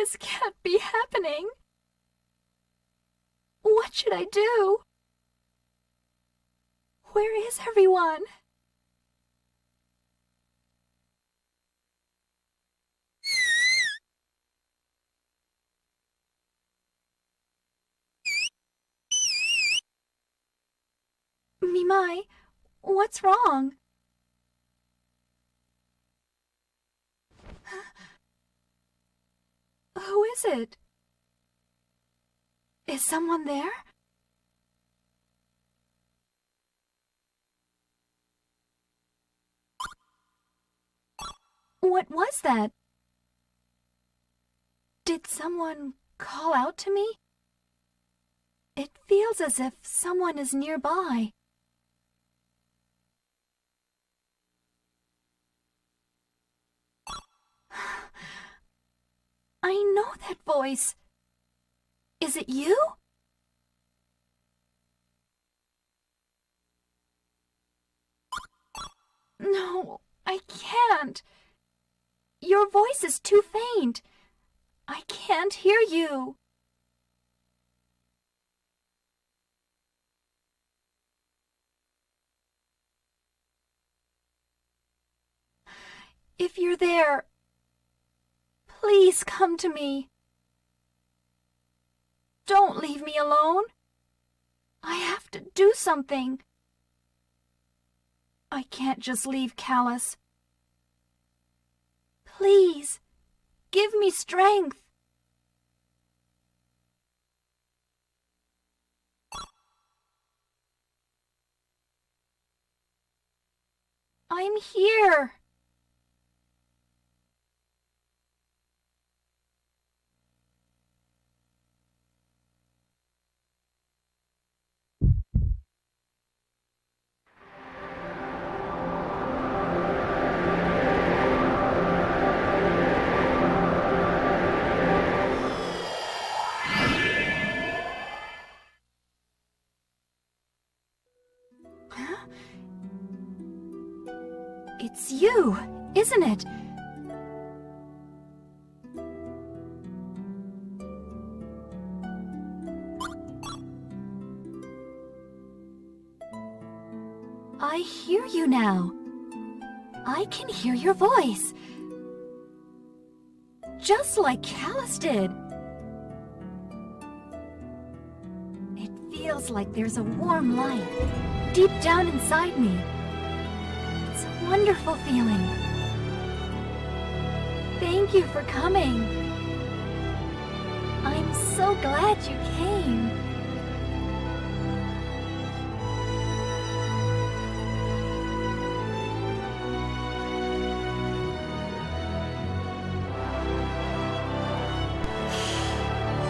This can't be happening. What should I do? Where is everyone? Mimai, what's wrong? Who is it? Is someone there? What was that? Did someone call out to me? It feels as if someone is nearby. I know that voice. Is it you? No, I can't. Your voice is too faint. I can't hear you. If you're there, please come to me. Don't leave me alone. I have to do something. I can't just leave Callus. Please, give me strength. I'm here. It's you, isn't it? I hear you now. I can hear your voice. Just like Callus did. It feels like there's a warm light deep down inside me. It's a wonderful feeling. Thank you for coming. I'm so glad you came.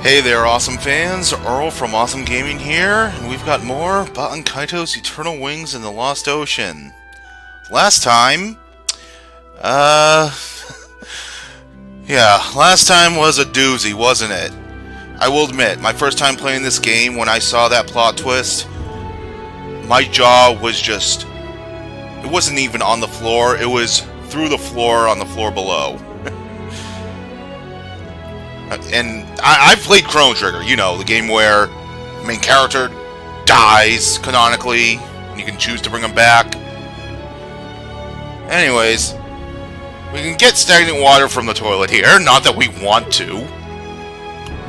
Hey there, awesome fans! Earl from Awesome Gaming here, and we've got more Baten Kaitos Eternal Wings in the Lost Ocean. Last time, last time was a doozy, wasn't it? I will admit, my first time playing this game, when I saw that plot twist, my jaw was just, it wasn't even on the floor, it was through the floor on the floor below. And I've played Chrono Trigger, you know, the game where the main character dies, canonically, and you can choose to bring him back. Anyways, we can get stagnant water from the toilet here, not that we want to.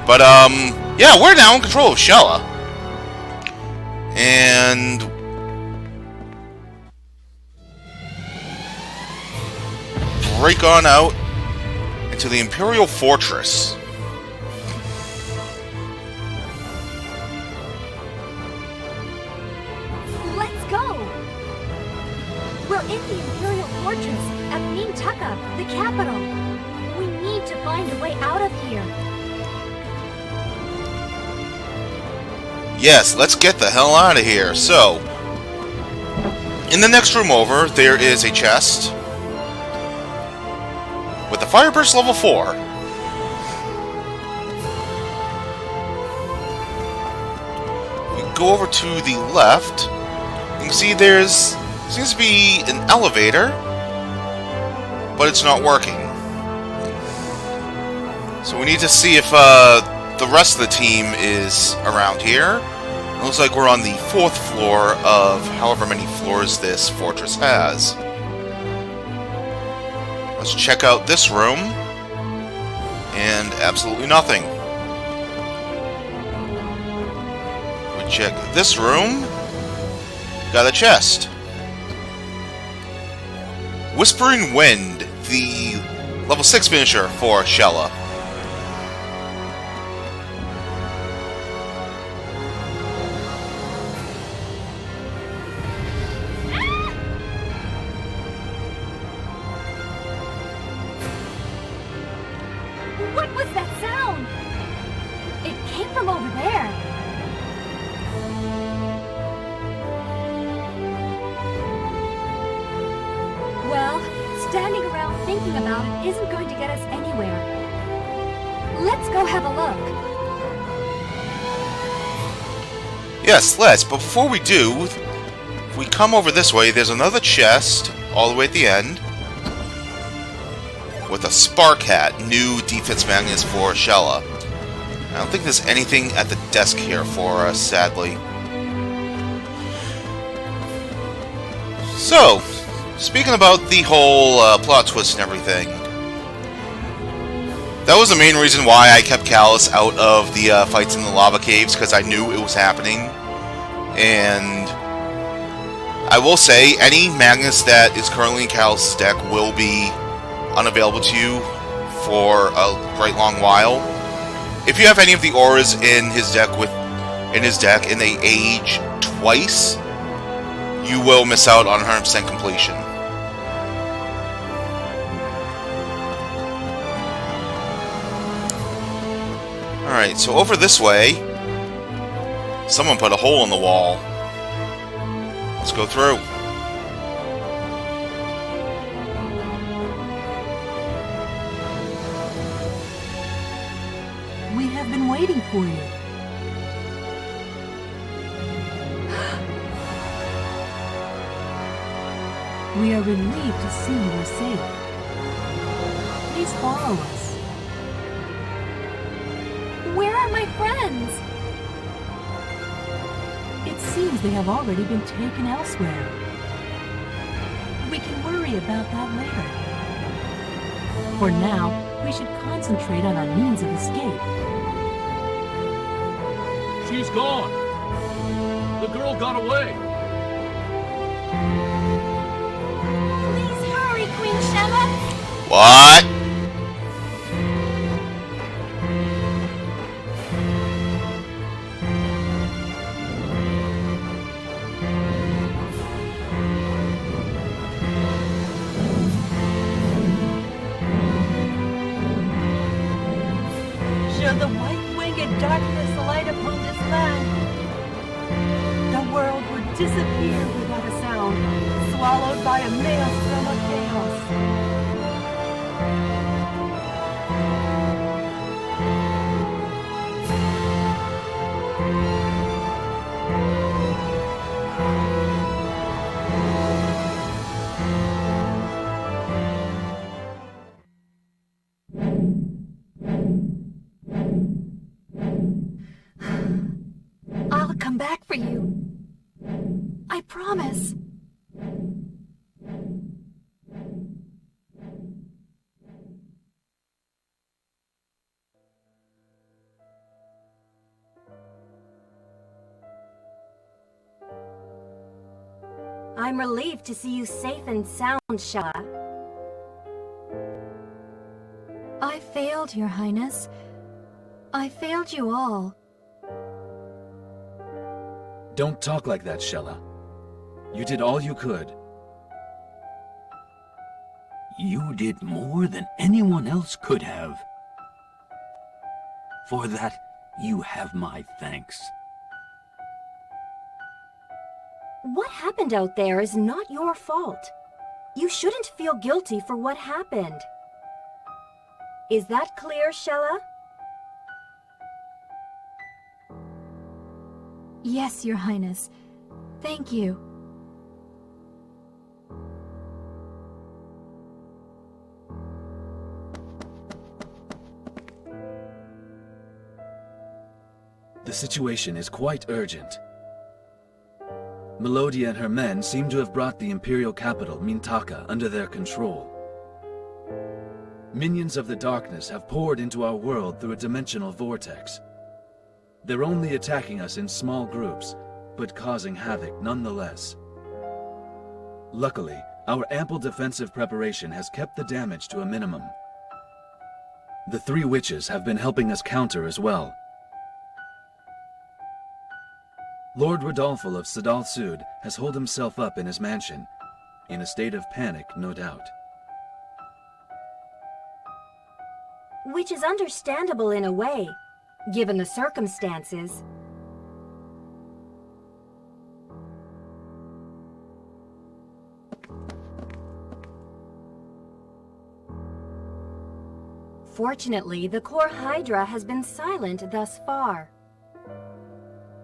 But, yeah, we're now in control of Shella. And break on out into the Imperial Fortress. We're in the Imperial Fortress at Mintaka, the capital. We need to find a way out of here. Yes, let's get the hell out of here. So, in the next room over, there is a chest with a Fire Burst level 4. We go over to the left. You can see there's seems to be an elevator, but it's not working. So we need to see if the rest of the team is around here. It looks like we're on the 4th floor of however many floors this fortress has. Let's check out this room. And absolutely nothing. We check this room. Got a chest. Whispering Wind, the level 6 finisher for Shella. What was that sound? It came from over there. Well, standing around thinking about it isn't going to get us anywhere. Let's go have a look. Yes, let's. But before we do, if we come over this way, there's another chest all the way at the end with a Spark Hat, new defense magnets for Shella. I don't think there's anything at the desk here for us, sadly. So, speaking about the whole plot twist and everything, that was the main reason why I kept Callus out of the fights in the lava caves, because I knew it was happening. And I will say, any magnets that is currently in Callus' deck will be unavailable to you for a right long while. If you have any of the auras in his deck and they age twice, you will miss out on 100% completion. Alright, so over this way, someone put a hole in the wall. Let's go through. We have been waiting for you. We are relieved to see you are safe. Please follow us. Where are my friends? It seems they have already been taken elsewhere. We can worry about that later. For now, we should concentrate on our means of escape. She's gone. The girl got away. Please hurry, Queen Shella. What? Should the white-winged darkness light upon this land, the world would disappear without a sound, swallowed by a maelstrom of chaos. I'll come back for you. I promise. I'm relieved to see you safe and sound, Shella. I failed, Your Highness. I failed you all. Don't talk like that, Shella. You did all you could. You did more than anyone else could have. For that, you have my thanks. What happened out there is not your fault. You shouldn't feel guilty for what happened. Is that clear, Shella? Yes, Your Highness. Thank you. The situation is quite urgent. Melodia and her men seem to have brought the imperial capital, Mintaka, under their control. Minions of the darkness have poured into our world through a dimensional vortex. They're only attacking us in small groups, but causing havoc nonetheless. Luckily, our ample defensive preparation has kept the damage to a minimum. The three witches have been helping us counter as well. Lord Rodolfo of Sadal Sud has holed himself up in his mansion, in a state of panic, no doubt. Which is understandable in a way, given the circumstances. Fortunately, the core Hydra has been silent thus far.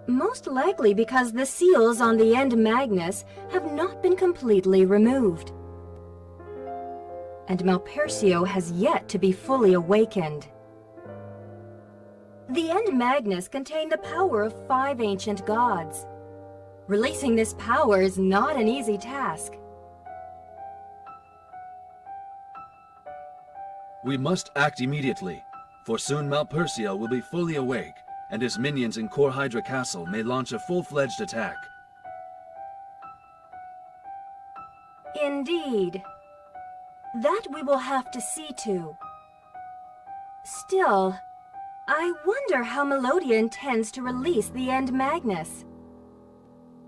Most likely because the seals on the end Magnus have not been completely removed. And Malpercio has yet to be fully awakened. The end Magnus contained the power of 5 ancient gods. Releasing this power is not an easy task. We must act immediately, for soon Malpercio will be fully awake, and his minions in Core Hydra Castle may launch a full-fledged attack. Indeed. That we will have to see to. Still, I wonder how Melodia intends to release the end Magnus.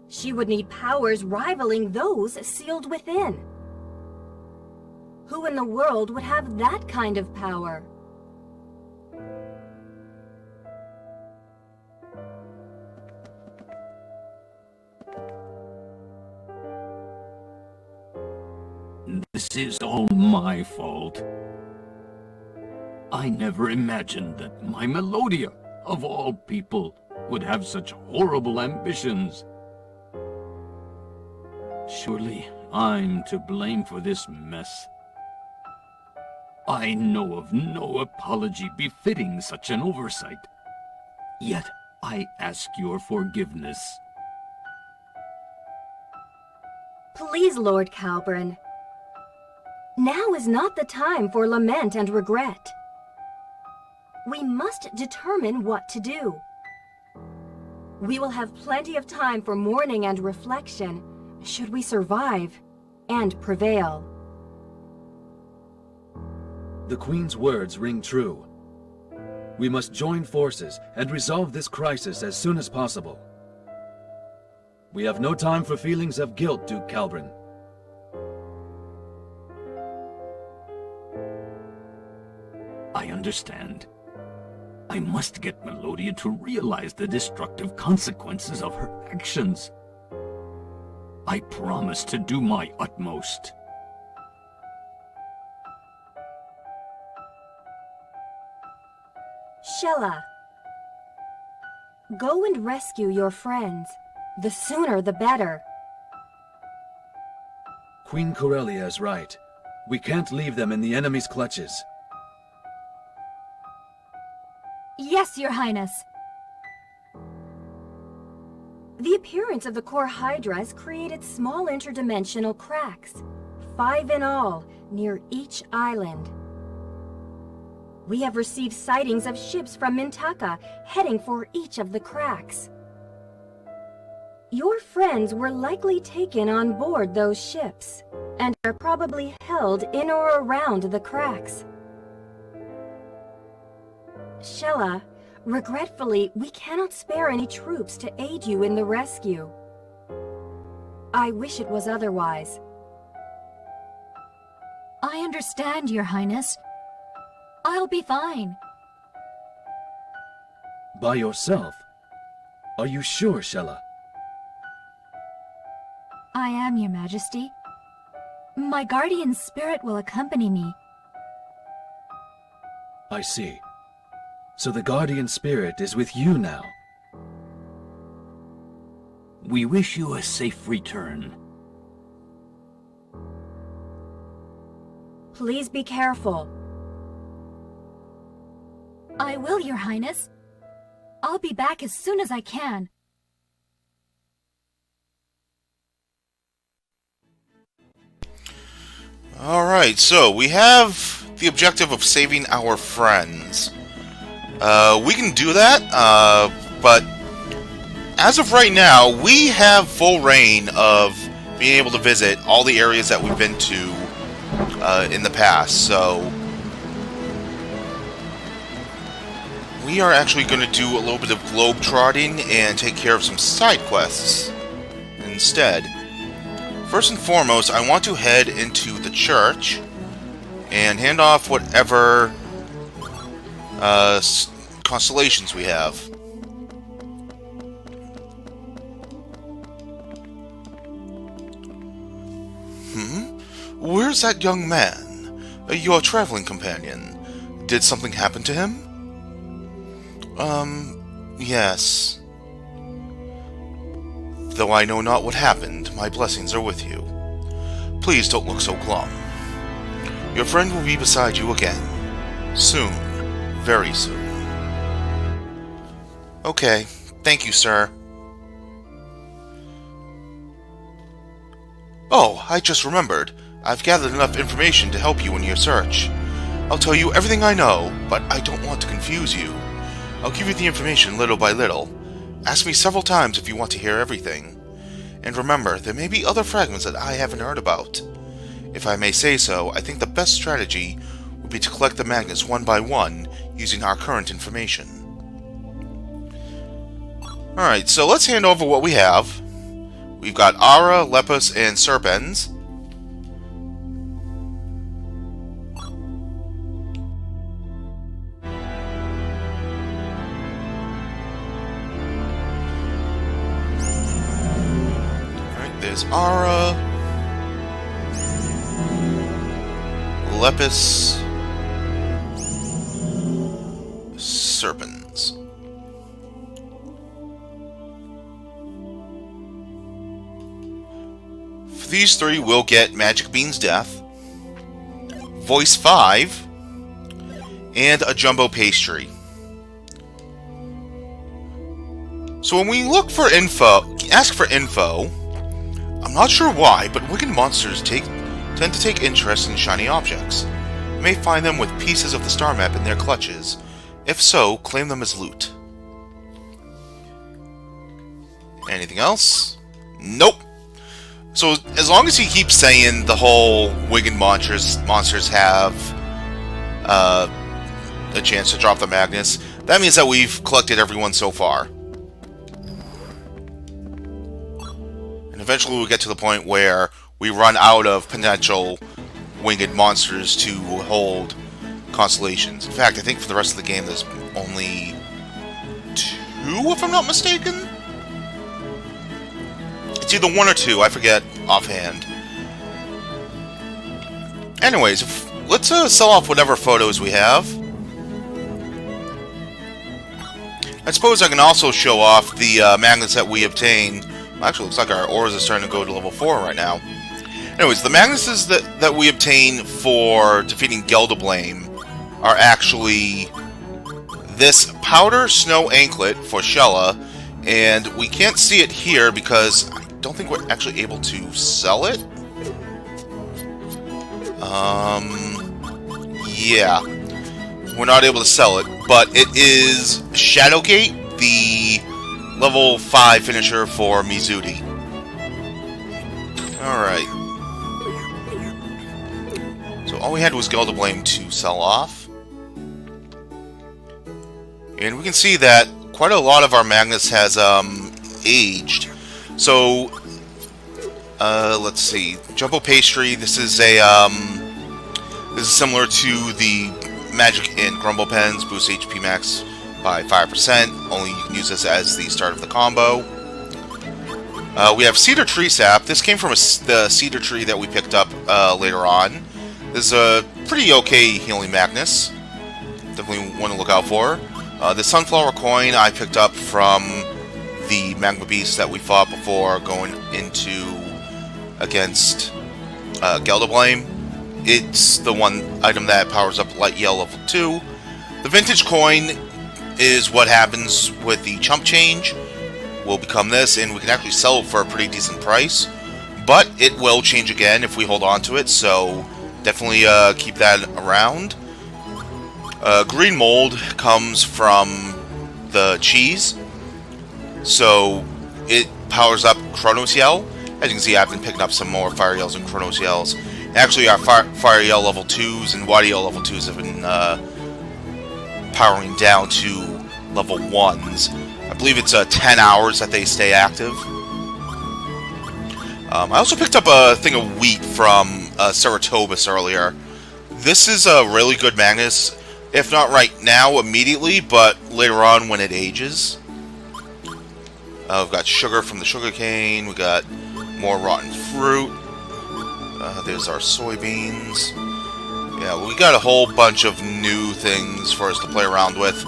She would need powers rivaling those sealed within. Who in the world would have that kind of power? This is all my fault. I never imagined that my Melodia, of all people, would have such horrible ambitions. Surely I'm to blame for this mess. I know of no apology befitting such an oversight. Yet I ask your forgiveness. Please, Lord Calbrin. Now is not the time for lament and regret. We must determine what to do. We will have plenty of time for mourning and reflection, should we survive and prevail. The Queen's words ring true. We must join forces and resolve this crisis as soon as possible. We have no time for feelings of guilt, Duke Calbrin. I understand. I must get Melodia to realize the destructive consequences of her actions. I promise to do my utmost. Shella, go and rescue your friends. The sooner the better. Queen Corellia is right. We can't leave them in the enemy's clutches. Yes, Your Highness. The appearance of the core Hydra has created small interdimensional cracks, 5 in all, near each island. We have received sightings of ships from Mintaka heading for each of the cracks. Your friends were likely taken on board those ships, and are probably held in or around the cracks. Shella, regretfully, we cannot spare any troops to aid you in the rescue. I wish it was otherwise. I understand, Your Highness. I'll be fine. By yourself? Are you sure, Shella? I am, Your Majesty. My guardian spirit will accompany me. I see. So the guardian spirit is with you now. We wish you a safe return. Please be careful. I will, Your Highness. I'll be back as soon as I can. Alright, so we have the objective of saving our friends. We can do that, but as of right now, we have full reign of being able to visit all the areas that we've been to in the past, so we are actually going to do a little bit of globe-trotting and take care of some side quests instead. First and foremost, I want to head into the church and hand off whatever constellations we have. Where's that young man? Your traveling companion. Did something happen to him? Yes. Though I know not what happened, my blessings are with you. Please don't look so glum. Your friend will be beside you again. Soon. Very soon. Okay. Thank you, sir. Oh, I just remembered. I've gathered enough information to help you in your search. I'll tell you everything I know, but I don't want to confuse you. I'll give you the information little by little. Ask me several times if you want to hear everything. And remember, there may be other fragments that I haven't heard about. If I may say so, I think the best strategy would be to collect the magnets one by one, using our current information. Alright, so let's hand over what we have. We've got Ara, Lepus, and Serpens. There's Ara, Lepus, Serpens. For these three, we'll get Magic Bean's Death, Voice 5, and a Jumbo Pastry. So when we look for info, ask for info, I'm not sure why, but wicked monsters tend to take interest in shiny objects. You may find them with pieces of the star map in their clutches. If so, claim them as loot. Anything else? Nope. So as long as he keeps saying the whole wicked monsters have a chance to drop the magnets, that means that we've collected everyone so far. Eventually we'll get to the point where we run out of potential winged monsters to hold constellations. In fact, I think for the rest of the game there's only 2, if I'm not mistaken? It's either 1 or 2, I forget offhand. Anyways, let's sell off whatever photos we have. I suppose I can also show off the magnets that we obtain. Actually, looks like our ores are starting to go to level 4 right now. Anyways, the magnets that we obtain for defeating Gelderblame are actually this Powder Snow Anklet for Shella, and we can't see it here because I don't think we're actually able to sell it. Yeah. We're not able to sell it, but it is Shadowgate, the level 5 finisher for Mizuti. Alright. So all we had was Gelderblame to sell off. And we can see that quite a lot of our magnets has aged. So let's see. Jumbo Pastry, this is similar to the Magic and Grumble Pens, boost HP max by 5%, only you can use this as the start of the combo. We have Cedar Tree Sap. This came from the cedar tree that we picked up later on. This is a pretty okay healing Magnus. Definitely one to look out for. The Sunflower Coin I picked up from the Magma Beast that we fought before going against Gelderblame. It's the one item that powers up Light Yell level 2. The Vintage Coin is what happens with the chump change. Will become this, and we can actually sell it for a pretty decent price. But it will change again if we hold on to it, so definitely keep that around. Green mold comes from the cheese, so it powers up Chronos Yell. As you can see, I've been picking up some more Fire Yells and Chronos Yells. Actually, our Fire Yell level 2s and Water Yell level 2s have been powering down to level 1s. I believe it's 10 hours that they stay active. I also picked up a thing of wheat from Ceratobus earlier. This is a really good Magnus, if not right now immediately, but later on when it ages. We've got sugar from the sugarcane, we got more rotten fruit, there's our soybeans. Yeah, we got a whole bunch of new things for us to play around with.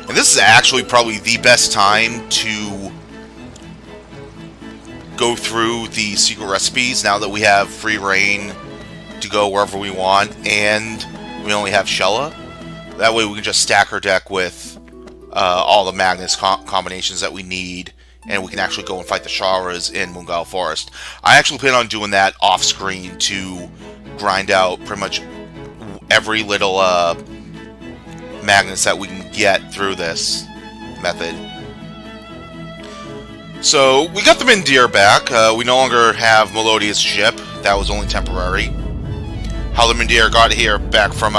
And this is actually probably the best time to go through the secret recipes now that we have free reign to go wherever we want, and we only have Shella. That way we can just stack our deck with all the Magnus combinations that we need, and we can actually go and fight the Sharas in Moongao Forest. I actually plan on doing that off-screen to grind out pretty much every little Magnus that we can get through this method. So, we got the Mindir back. We no longer have Melodia's ship. That was only temporary. How the Mindir got here back from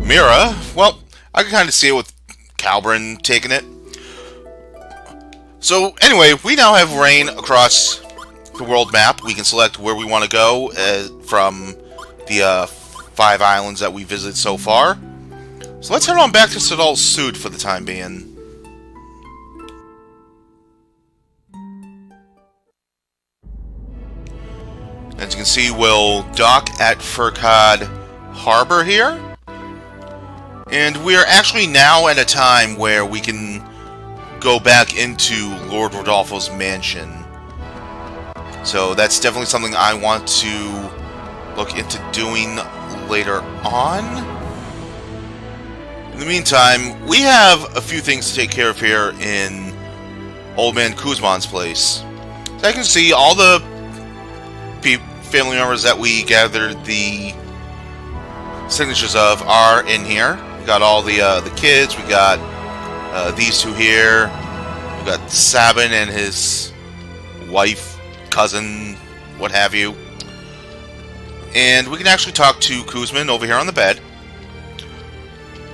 Mira, well, I can kind of see it with Calbrin taking it. So, anyway, we now have reign across the world map. We can select where we want to go from the 5 islands that we visited so far. So let's head on back to Sadal Sud for the time being. As you can see, we'll dock at Furkad Harbor here. And we are actually now at a time where we can go back into Lord Rodolfo's mansion. So that's definitely something I want to look into doing later on. In the meantime, we have a few things to take care of here in Old Man Kuzman's place. So I can see all the family members that we gathered the signatures of are in here. We got all the kids. We got these two here. We got Sabin and his wife, cousin, what have you. And we can actually talk to Kuzman over here on the bed.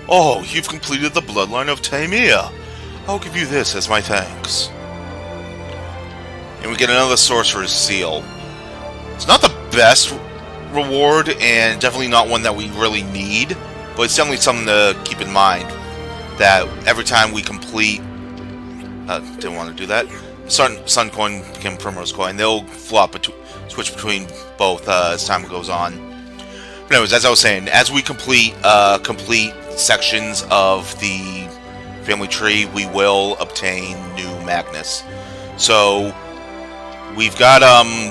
Oh, you've completed the bloodline of Taimia. I'll give you this as my thanks. And we get another Sorcerer's Seal. It's not the best reward, and definitely not one that we really need, but it's definitely something to keep in mind. That every time we complete... didn't want to do that. Sun Coin became Primrose Coin. They'll switch between both as time goes on. But anyways, as I was saying, as we complete sections of the family tree, we will obtain new Magnus. So we've got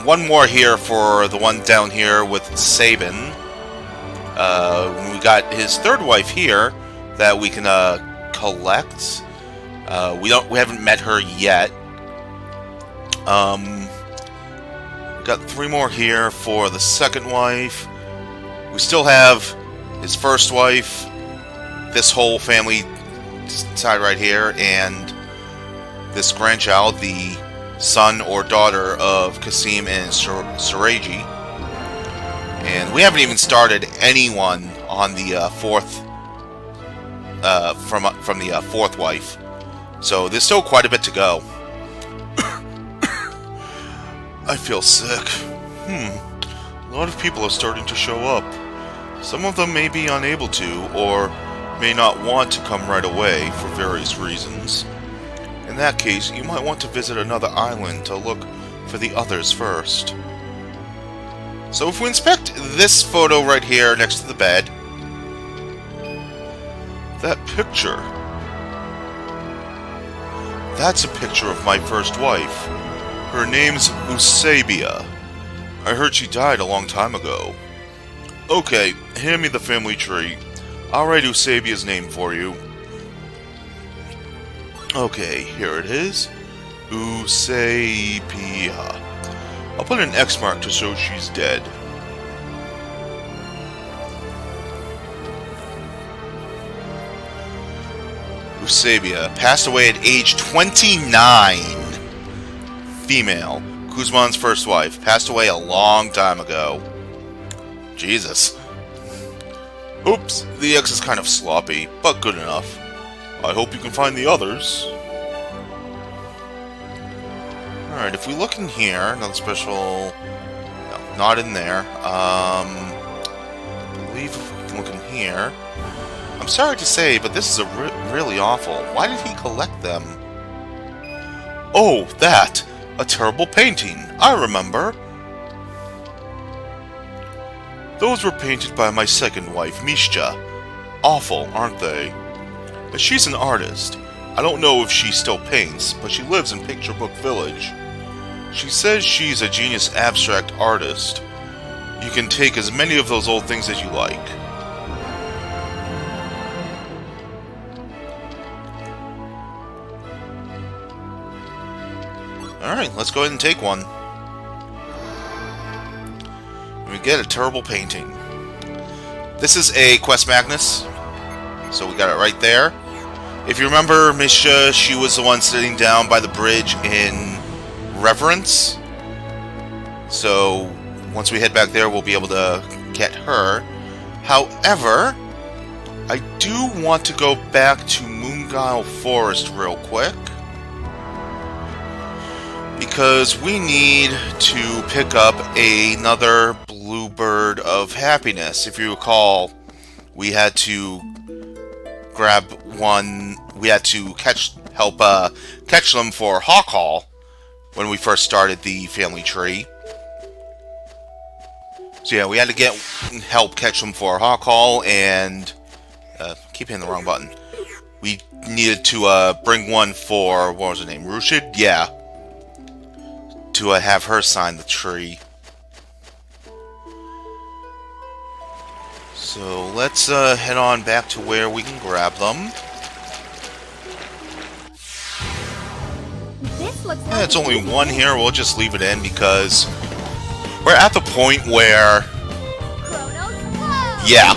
one more here for the one down here with Sabin. We got his third wife here that we can collect. We haven't met her yet. Got 3 more here for the second wife. We still have his first wife, this whole family side right here, and this grandchild, the son or daughter of Kasim and Suraji. And we haven't even started anyone on the fourth from the fourth wife. So there's still quite a bit to go. I feel sick. A lot of people are starting to show up. Some of them may be unable to, or may not want to come right away for various reasons. In that case, you might want to visit another island to look for the others first. So if we inspect this photo right here next to the bed, that picture, that's a picture of my first wife. Her name's Eusebia. I heard she died a long time ago. Okay, hand me the family tree. I'll write Eusebia's name for you. Okay, here it is. Eusebia. I'll put an X mark to show she's dead. Eusebia passed away at age 29. Female. Kuzman's first wife. Passed away a long time ago. Jesus. Oops, the X is kind of sloppy, but good enough. I hope you can find the others. Alright, if we look in here, another special... No, not in there. I believe if we can look in here... I'm sorry to say, but this is really awful. Why did he collect them? Oh, that! A terrible painting. I remember. Those were painted by my second wife, Mishka. Awful, aren't they? But she's an artist. I don't know if she still paints, but she lives in Picture Book Village. She says she's a genius abstract artist. You can take as many of those old things as you like. Alright, let's go ahead and take one. We get a terrible painting. This is a Quest Magnus, so we got it right there. If you remember, Misha, she was the one sitting down by the bridge in Reverence. So, once we head back there, we'll be able to get her. However, I do want to go back to Moonguile Forest real quick. Because we need to pick up another Bluebird of Happiness. If you recall, we had to grab one. We had to catch them for Hawk Hall when we first started the family tree. So yeah, we had to help catch them for Hawk Hall, and keep hitting the wrong button. We needed to bring one for, what was her name, Rushid? Yeah. To have her sign the tree. So let's head on back to where we can grab them. This looks Yeah, it's only one here. We'll just leave it in because we're at the point where... Yeah.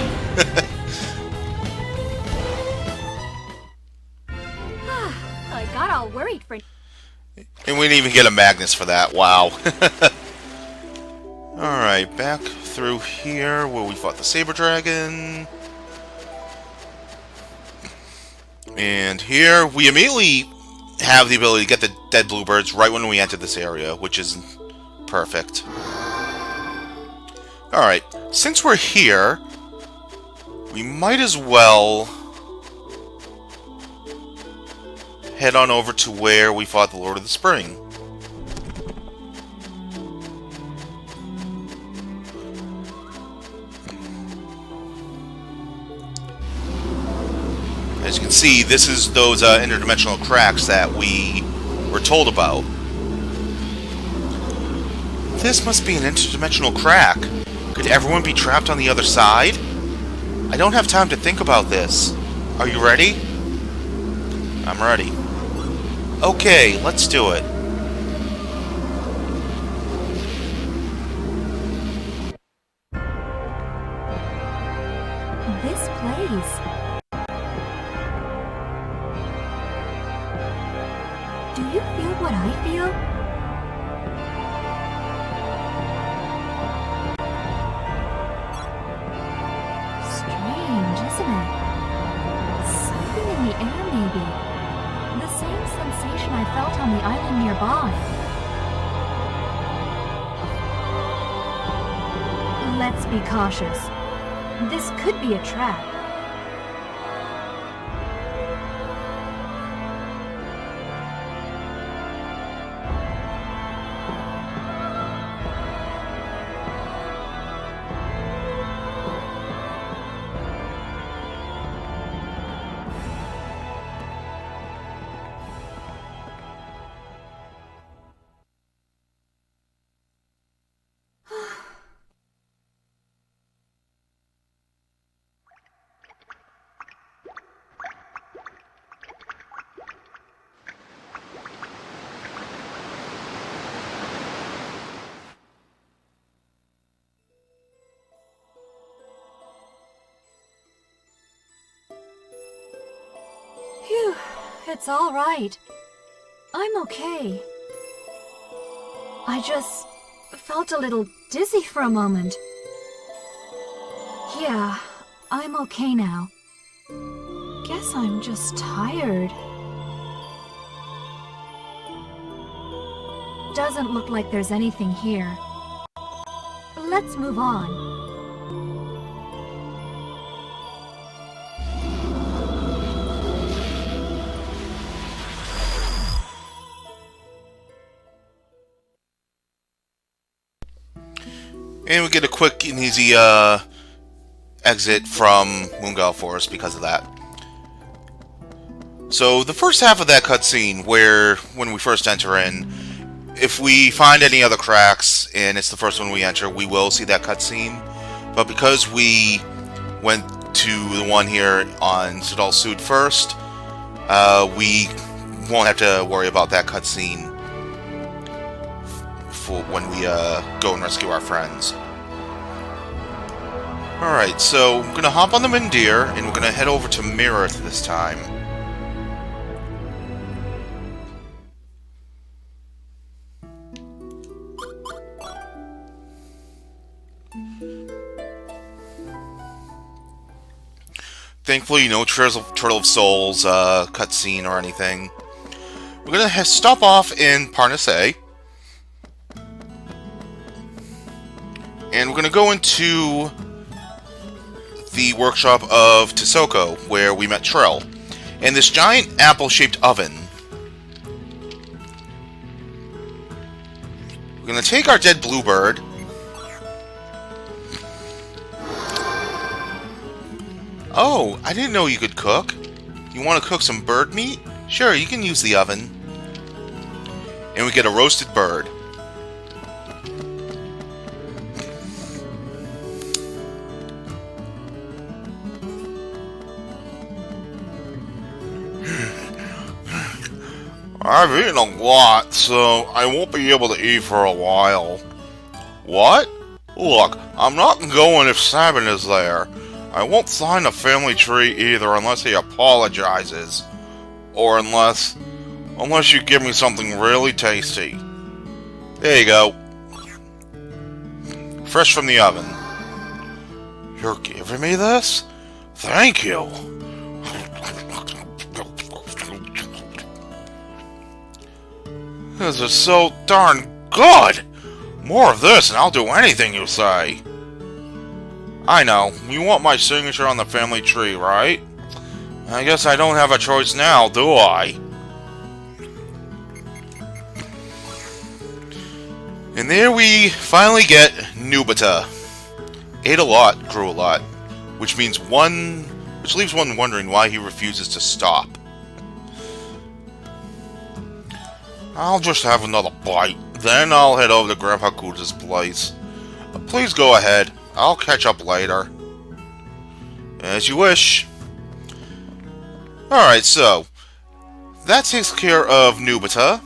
I got all worried for... And we didn't even get a Magnus for that. Wow. Alright, back through here where we fought the Saber Dragon. And here we immediately have the ability to get the dead bluebirds right when we enter this area, which is perfect. Alright, since we're here, we might as well head on over to where we fought the Lord of the Spring. As you can see, this is those interdimensional cracks that we were told about. This must be an interdimensional crack. Could everyone be trapped on the other side? I don't have time to think about this. Are you ready? I'm ready. Okay, let's do it. this place. Do you feel what I feel? Strange, isn't it? Something in the air, maybe. The same sensation I felt on the island nearby. Let's be cautious. This could be a trap. It's all right. I'm okay. I just felt a little dizzy for a moment. Yeah, I'm okay now. Guess I'm just tired. Doesn't look like there's anything here. Let's move on. And we get a quick and easy exit from Moongal Forest because of that. So the first half of that cutscene, where when we first enter in, if we find any other cracks and it's the first one we enter, we will see that cutscene. But because we went to the one here on Sidal Sud first, we won't have to worry about that cutscene for when we go and rescue our friends. Alright, so I'm gonna hop on the Mindir and we're gonna head over to Mirith this time. Thankfully, no Turtle of Souls cutscene or anything. We're gonna stop off in Parnasse. And we're gonna go into the workshop of Tisoko, where we met Trill, and this giant apple-shaped oven. We're gonna take our dead bluebird. Oh, I didn't know you could cook. You want to cook some bird meat? Sure, you can use the oven. And we get a roasted bird. I've eaten a lot, so I won't be able to eat for a while. What? Look, I'm not going if Sabin is there. I won't sign the family tree either unless he apologizes. Or unless you give me something really tasty. There you go. Fresh from the oven. You're giving me this? Thank you. This is so darn good! More of this and I'll do anything you say. I know, you want my signature on the family tree, right? I guess I don't have a choice now, do I? And there we finally get Nubita. Ate a lot, grew a lot, which leaves one wondering why he refuses to stop. I'll just have another bite, then I'll head over to Grandpa Kuda's place. Please go ahead, I'll catch up later. As you wish. Alright, so that takes care of Nubita.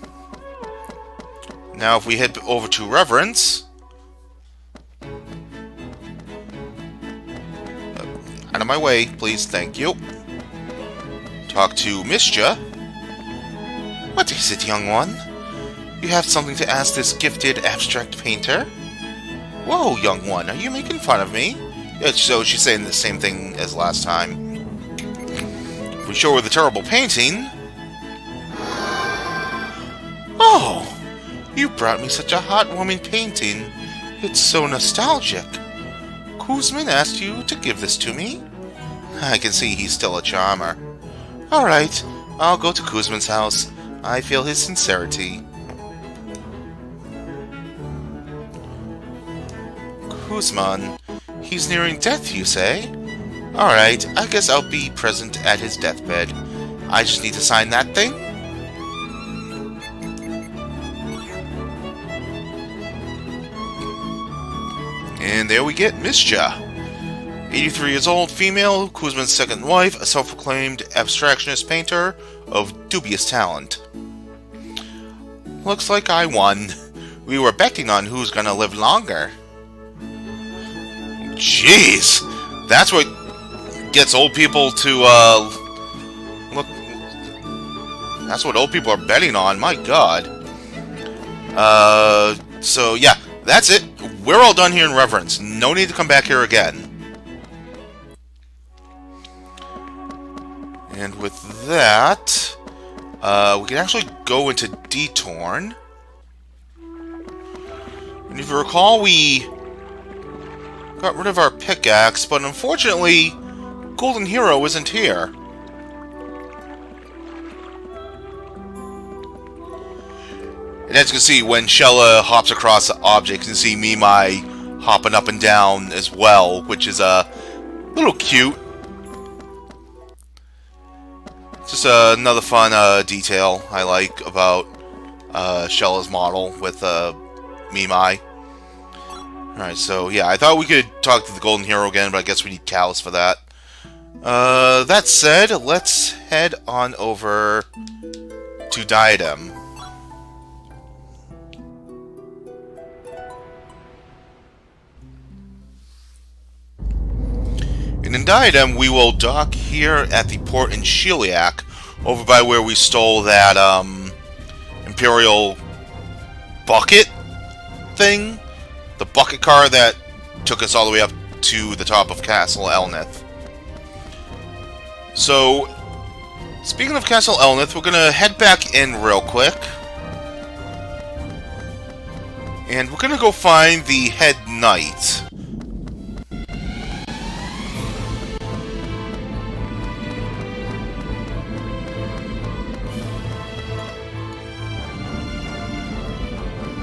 Now if we head over to Reverence. Out of my way, please, thank you. Talk to Mischa. What is it, young one? You have something to ask this gifted abstract painter? Whoa, young one, are you making fun of me? Yeah, so she's saying the same thing as last time. If we show her the terrible painting... Oh! You brought me such a heartwarming painting. It's so nostalgic. Kuzmin asked you to give this to me? I can see he's still a charmer. Alright, I'll go to Kuzmin's house. I feel his sincerity. Kuzman, he's nearing death, you say? Alright, I guess I'll be present at his deathbed. I just need to sign that thing? And there we get Mischa. 83 years old, female, Kuzman's second wife, a self-proclaimed abstractionist painter of dubious talent. Looks like I won. We were betting on who's gonna live longer. Jeez! That's what gets old people to, look... That's what old people are betting on, my god. So yeah, that's it. We're all done here in Reverence. No need to come back here again. And with that, we can actually go into Detorn. And if you recall, we got rid of our pickaxe, but unfortunately, Golden Hero isn't here. And as you can see, when Shella hops across the objects, you can see Mimai hopping up and down as well, which is a little cute. Just another fun detail I like about Shella's model with Mimai. Alright, so yeah, I thought we could talk to the Golden Hero again, but I guess we need Callus for that. That said, let's head on over to Diadem. And in Diadem, we will dock here at the port in Sheliak, over by where we stole that Imperial bucket thing. The bucket car that took us all the way up to the top of Castle Elnith. So, speaking of Castle Elnith, we're going to head back in real quick. And we're going to go find the head knight.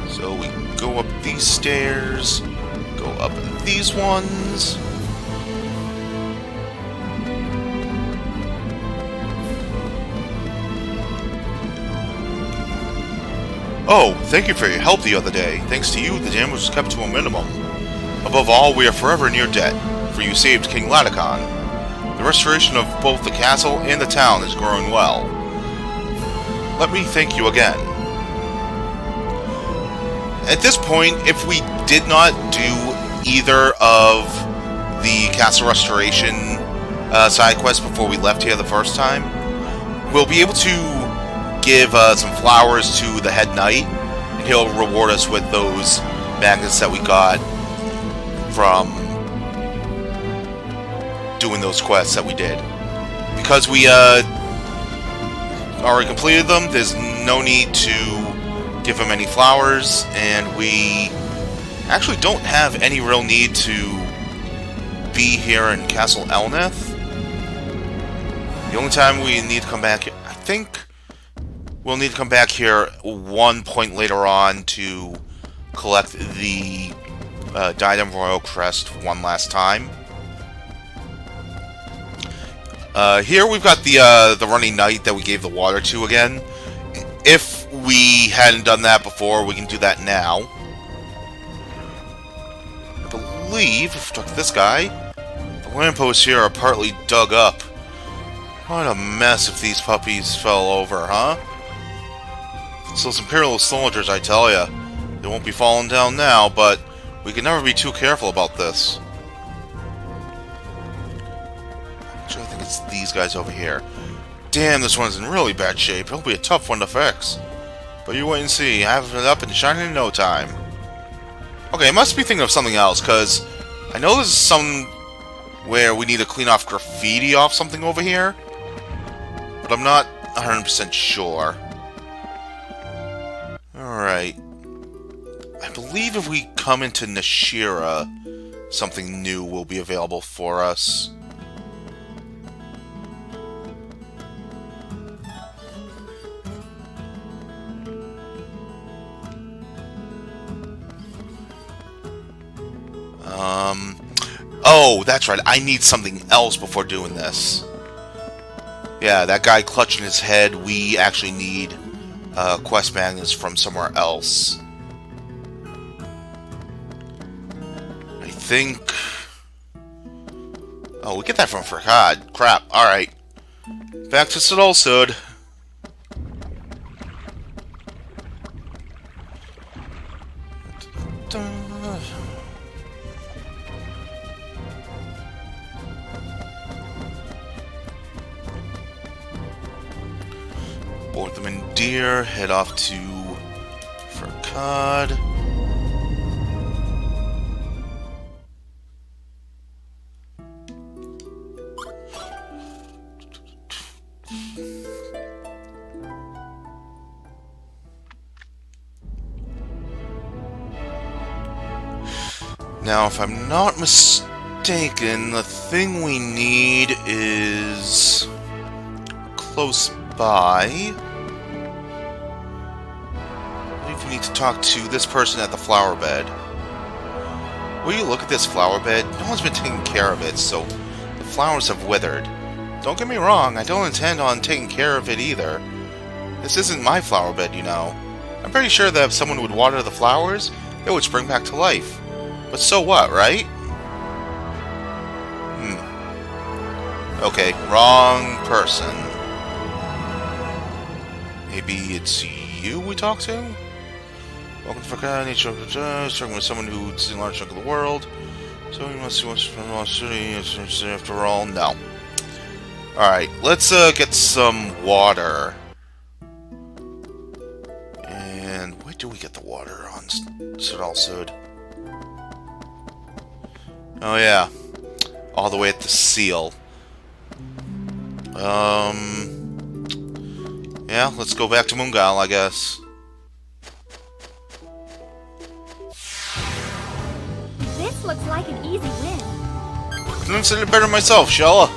So we go up these stairs, go up these ones. Oh, thank you for your help the other day. Thanks to you, the damage was kept to a minimum. Above all, we are forever in your debt, for you saved King Ladakon. The restoration of both the castle and the town is growing well. Let me thank you again. At this point, if we did not do either of the castle restoration side quests before we left here the first time, we'll be able to give some flowers to the head knight, and he'll reward us with those magnets that we got from doing those quests that we did. Because we already completed them, there's no need to give him any flowers, and we actually don't have any real need to be here in Castle Elnith. The only time we need to come back here, I think we'll need to come back here one point later on to collect the Diadem Royal Crest one last time. Here we've got the running knight that we gave the water to again. If we hadn't done that before, we can do that now. I believe, if we talk to this guy, the lampposts here are partly dug up. What a mess if these puppies fell over, huh? It's those Imperial soldiers, I tell ya. They won't be falling down now, but we can never be too careful about this. Actually, I think it's these guys over here. Damn, this one's in really bad shape. It'll be a tough one to fix. But you wait and see. I have it up and shining in no time. Okay, I must be thinking of something else, because I know there's somewhere we need to clean off graffiti off something over here. But I'm not 100% sure. Alright. I believe if we come into Nashira, something new will be available for us. Oh, that's right. I need something else before doing this. Yeah, that guy clutching his head, we actually need quest magnets from somewhere else. I think... Oh, we get that from Farhad. Crap. Alright. Back to Sidolsud. Board them in deer, head off to Furcad. Now, if I'm not mistaken, the thing we need is close by. I believe we need to talk to this person at the flower bed. Will you look at this flower bed? No one's been taking care of it, so the flowers have withered. Don't get me wrong, I don't intend on taking care of it either. This isn't my flower bed, you know. I'm pretty sure that if someone would water the flowers, it would spring back to life. But so what, right? Okay, wrong person. Maybe it's you we talk to? Welcome to Furcad, struggling with someone who's in a large chunk of the world. So you must see what's from the city after all. No. Alright, let's get some water. And where do we get the water on Sud? Oh yeah, all the way at the seal. Yeah, let's go back to Mungal, I guess. This looks like an easy win. Couldn't have said it better myself, Shella.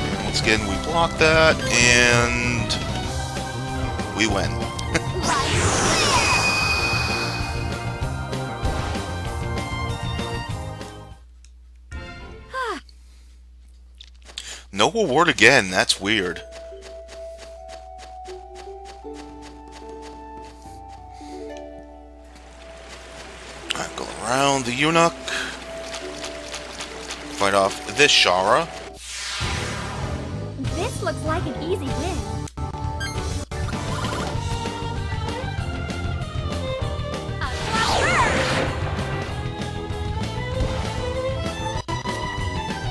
And once again, we block that, and we win. No award again, that's weird. Alright, go around the eunuch. Fight off this Shara. This looks like an easy win.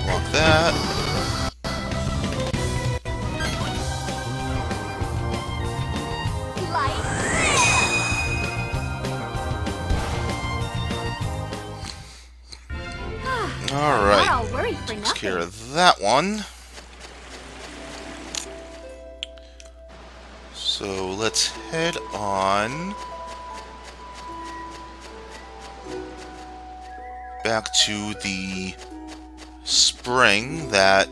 Block that. Alright, takes care of that one. So let's head on back to the spring that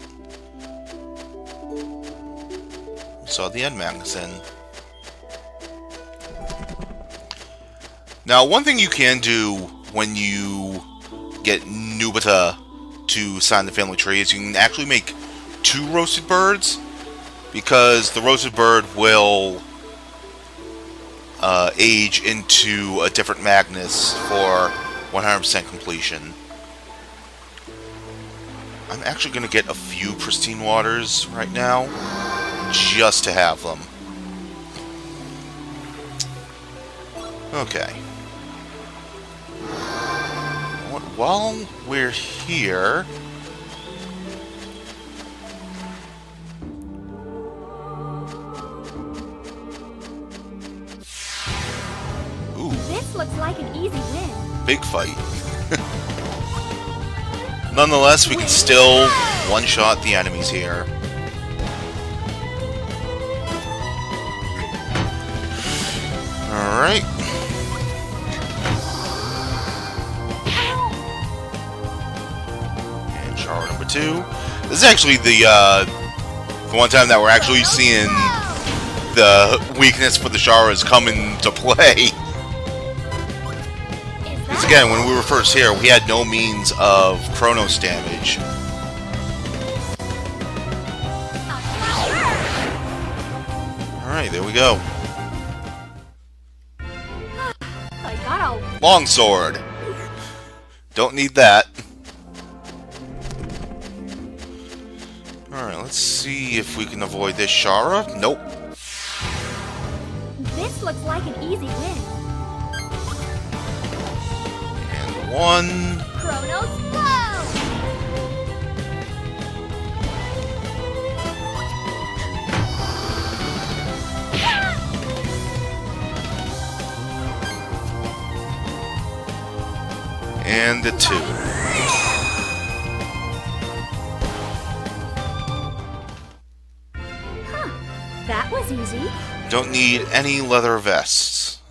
we saw the end magazine. Now, one thing you can do when you get Nubita to sign the family tree is you can actually make 2 roasted birds, because the roasted bird will age into a different Magnus for 100% completion. I'm actually going to get a few pristine waters right now, just to have them. Okay. While we're here... Ooh. This looks like an easy win. Big fight. Nonetheless, we can still one-shot the enemies here. Alright. And Chara number 2. This is actually the one time that we're actually seeing the weakness for the Charas come into play. Because again, when we were first here, we had no means of Chronos damage. Alright, there we go. Longsword. Don't need that. Alright, let's see if we can avoid this Chara. Nope. This looks like an easy win. And 1. Chronos flow! And the 2. That was easy. Don't need any leather vests.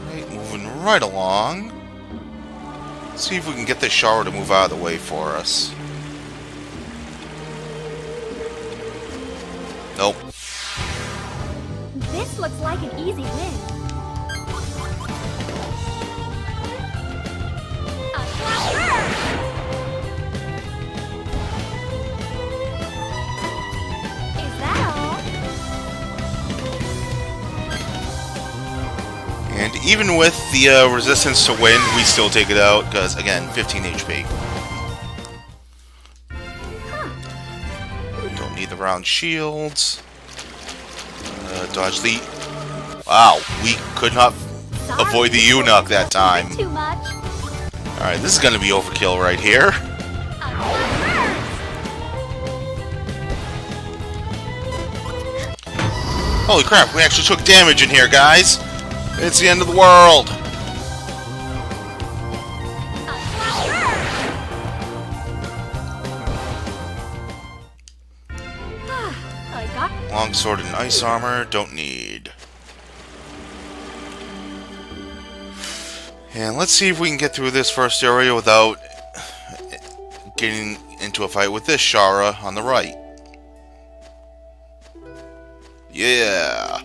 Right, moving right along. Let's see if we can get this shower to move out of the way for us. Nope. This looks like an easy win. A flat burst! Is that all? And even with the resistance to wind, we still take it out, because, again, 15 HP. Don't need the round shields. Dodge the... Wow, we could not avoid the Eunuch that time. Too much. Alright, this is going to be overkill right here. A flat burst! Holy crap, we actually took damage in here, guys. It's the end of the world. A flat burst! I got Longsword and ice armor, don't need. And let's see if we can get through this first area without getting into a fight with this Shara on the right. Yeah.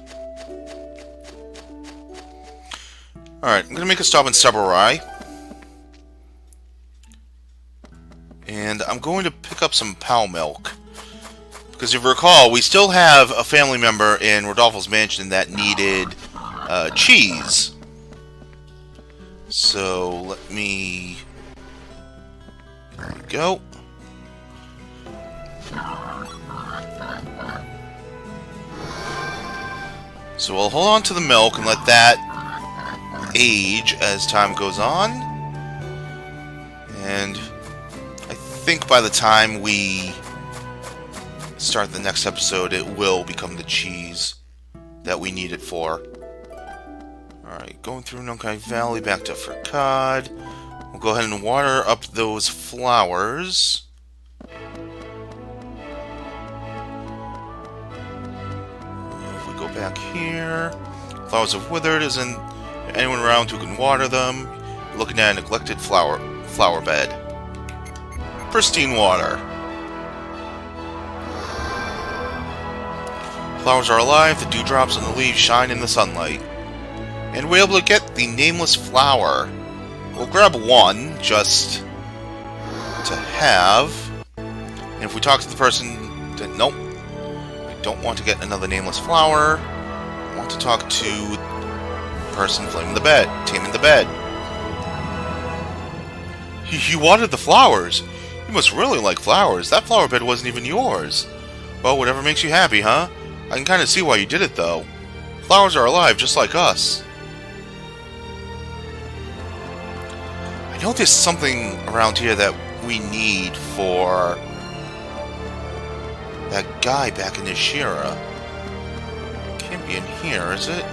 Alright, I'm going to make a stop in Saburai. And I'm going to pick up some Pal Milk. Because if you recall, we still have a family member in Rodolfo's mansion that needed cheese. So, let me... There we go. So we'll hold on to the milk and let that age as time goes on. And I think by the time we start the next episode, it will become the cheese that we need it for. Alright, going through Nunkai Valley back to Fricad. We'll go ahead and water up those flowers. If we go back here, Flowers have withered. Isn't anyone around who can water them? You're looking at a neglected flower bed. Pristine water. Flowers are alive, the dewdrops on the leaves shine in the sunlight. And we're able to get the nameless flower. We'll grab one, just to have. And if we talk to the person, then nope. I don't want to get another nameless flower. I want to talk to the person taming the bed. You watered the flowers. You must really like flowers. That flower bed wasn't even yours. Well, whatever makes you happy, huh? I can kind of see why you did it, though. Flowers are alive, just like us. I know there's something around here that we need for that guy back in Nishira. Can't be in here, is it?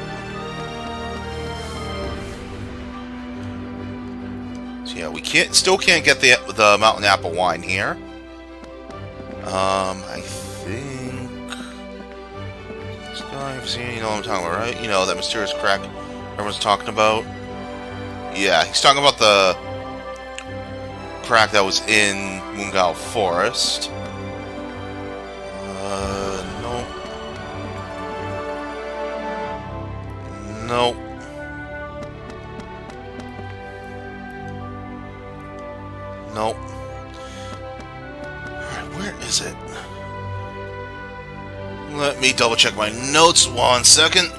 So yeah, we still can't get the mountain apple wine here. I think this guy, you know what I'm talking about, right? You know, that mysterious crack everyone's talking about. Yeah, he's talking about the crack that was in Moongao Forest. Nope. Nope. Nope. Alright, where is it? Let me double check my notes 1 second.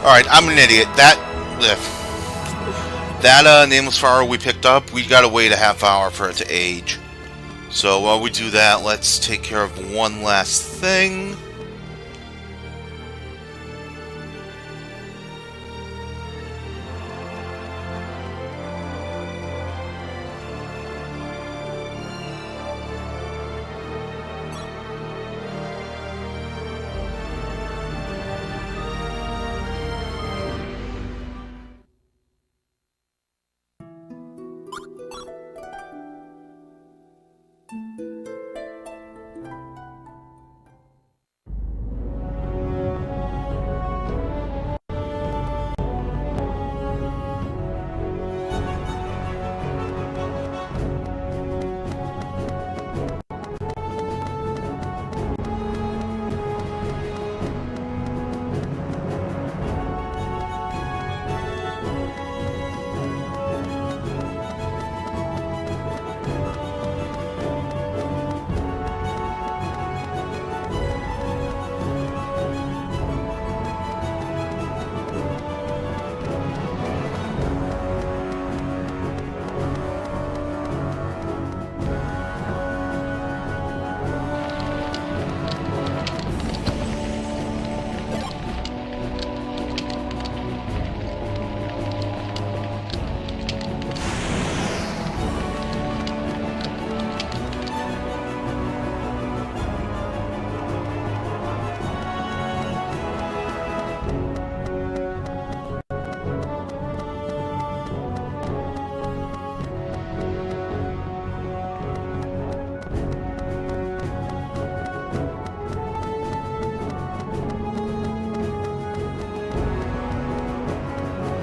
Alright, I'm an idiot. That nameless flower we picked up, we gotta wait a half hour for it to age. So while we do that, let's take care of one last thing.